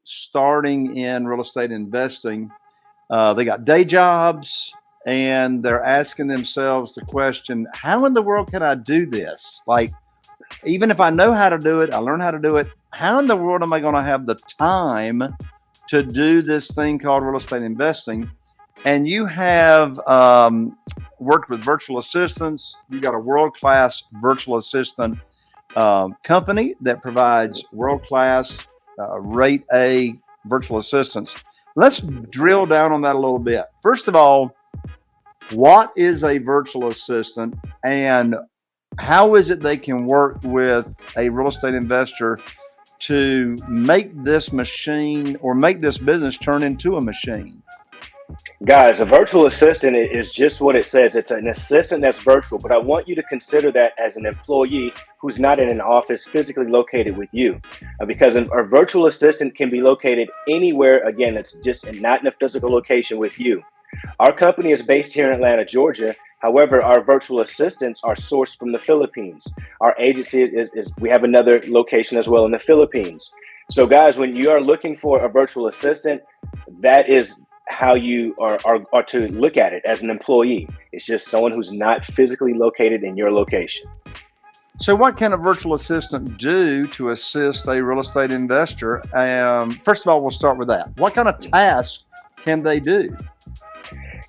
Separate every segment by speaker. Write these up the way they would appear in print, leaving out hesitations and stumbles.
Speaker 1: starting in real estate investing, they got day jobs and they're asking themselves the question, how in the world can I do this? Like, even if I know how to do it, I learn how to do it. How in the world am I going to have the time to do this thing called real estate investing? And you have worked with virtual assistants. You got a world-class virtual assistant company that provides world-class rate A virtual assistants. Let's drill down on that a little bit. First of all, what is a virtual assistant and how is it they can work with a real estate investor to make this machine or make this business turn into a machine?
Speaker 2: Guys, a virtual assistant is just what it says. It's an assistant that's virtual, but I want you to consider that as an employee who's not in an office physically located with you, because a virtual assistant can be located anywhere. Again, it's just not in a physical location with you. Our company is based here in Atlanta, Georgia. However, our virtual assistants are sourced from the Philippines. Our agency we have another location as well in the Philippines. So guys, when you are looking for a virtual assistant, that is how you are to look at it as an employee. It's just someone who's not physically located in your location.
Speaker 1: So what can a virtual assistant do to assist a real estate investor? First of all, we'll start with that. What kind of tasks can they do?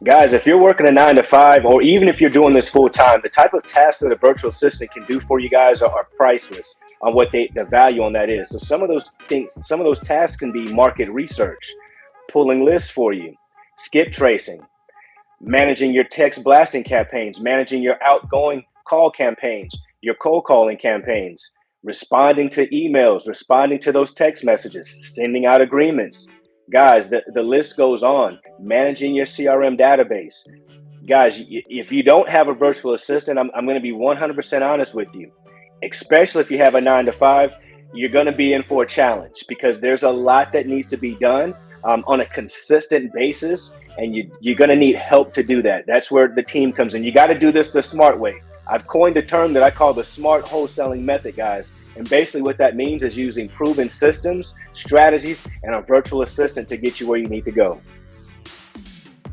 Speaker 2: Guys, if you're working a 9-to-5, or even if you're doing this full time, the type of tasks that a virtual assistant can do for you guys are priceless on what the value on that is. So some of those tasks can be market research, pulling lists for you, skip tracing, managing your text blasting campaigns, managing your outgoing call campaigns, your cold calling campaigns, responding to emails, responding to those text messages, sending out agreements. Guys, the list goes on. Managing your CRM database. Guys, if you don't have a virtual assistant, I'm going to be 100% honest with you, especially if you have a 9-to-5, you're going to be in for a challenge because there's a lot that needs to be done on a consistent basis, and you're going to need help to do that. That's where the team comes in. You got to do this the smart way. I've coined a term that I call the smart wholesaling method, guys. And basically what that means is using proven systems, strategies, and a virtual assistant to get you where you need to go.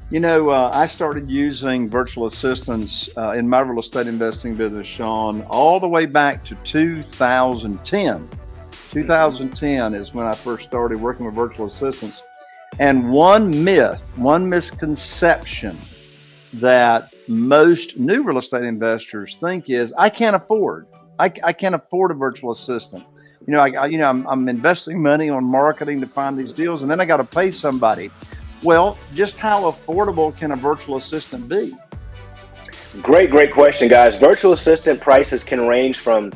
Speaker 1: You know, I started using virtual assistants in my real estate investing business, Sean, all the way back to 2010. 2010 is when I first started working with virtual assistants. And one misconception that most new real estate investors think is, I can't afford a virtual assistant. I'm investing money on marketing to find these deals, and then I got to pay somebody. Well, just how affordable can a virtual assistant be?
Speaker 2: Great question, guys. Virtual assistant prices can range from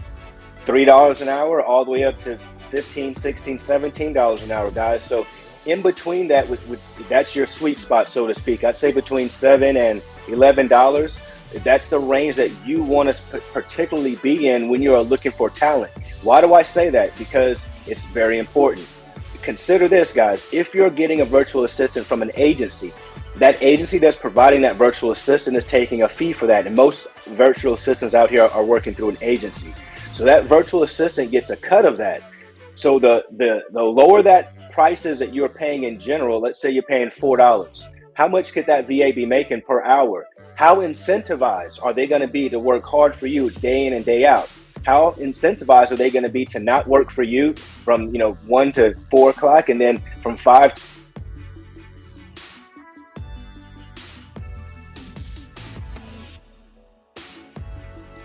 Speaker 2: $3 an hour all the way up to $15, $16, $17 an hour, guys. So in between that, that's your sweet spot, so to speak. I'd say between $7 and $11. That's the range that you want to particularly be in when you are looking for talent. Why do I say that? Because it's very important. Consider this, guys. If you're getting a virtual assistant from an agency, that agency that's providing that virtual assistant is taking a fee for that. And most virtual assistants out here are working through an agency. So that virtual assistant gets a cut of that. So the lower that price is that you're paying in general, let's say you're paying $4. How much could that VA be making per hour? How incentivized are they going to be to work hard for you day in and day out? How incentivized are they going to be to not work for you from 1 to 4 o'clock and then from 5